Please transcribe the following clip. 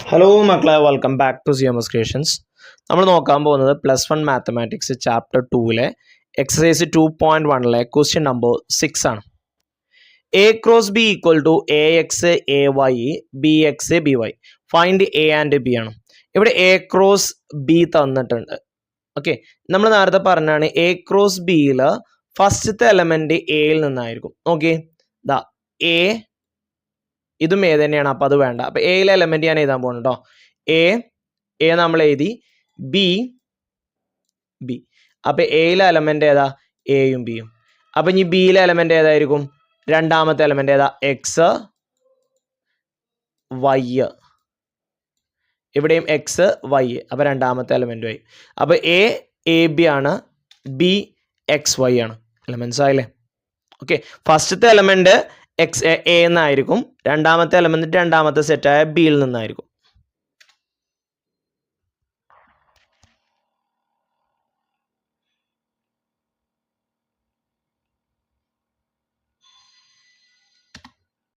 Hello മക്കളെ, welcome back to CMS creations. നമ്മൾ നോക്കാൻ പോകുന്നത് +1 മാത്തമാറ്റിക്സ് ചാപ്റ്റർ 2-ലെ എക്സസൈസ് 2.1-ലെ ക്വസ്റ്റ്യൻ നമ്പർ 6 ആണ്. A cross B equal to AX AY BX BY. Find A and B ആണ്. ഇവിടെ A ക്രോസ് B തന്നിട്ടുണ്ട്. ഓക്കെ, നമ്മൾ നേരത്തെ പറഞ്ഞാണ് A ക്രോസ് ബിയിൽ ഫസ്റ്റത്തെ എലമെന്റ് എയിൽ നിന്നായിരിക്കും. ഓക്കെ, ദാ A ഇതും എ തന്നെയാണ്, അപ്പോൾ അത് വേണ്ട. അപ്പോൾ എയിലെ എലമെന്റ് ഞാൻ എഴുതാൻ പോകുന്നു കേട്ടോ. എ നമ്മൾ എഴുതി, ബി. അപ്പോൾ എയിലെ എലമെന്റ് ഏതാ? എയും ബിയും. അപ്പോൾ ഇനി ബിയിലെ എലമെന്റ് ഏതായിരിക്കും? രണ്ടാമത്തെ എലമെന്റ് ഏതാ? X Y. ഇവിടെയും എക്സ് വൈ. അപ്പോൾ രണ്ടാമത്തെ എലമെന്റ് വൈ. അപ്പോൾ എ ബി ആണ്, ബി എക്സ് വൈ ആണ്. എലമെന്റ്സ് ആയില്ലേ? ഓക്കെ, ഫസ്റ്റത്തെ എലമെന്റ് എ എന്നായിരിക്കും, രണ്ടാമത്തെ എലമെന്റ് രണ്ടാമത്തെ സെറ്റായ ബിയിൽ നിന്നായിരിക്കും.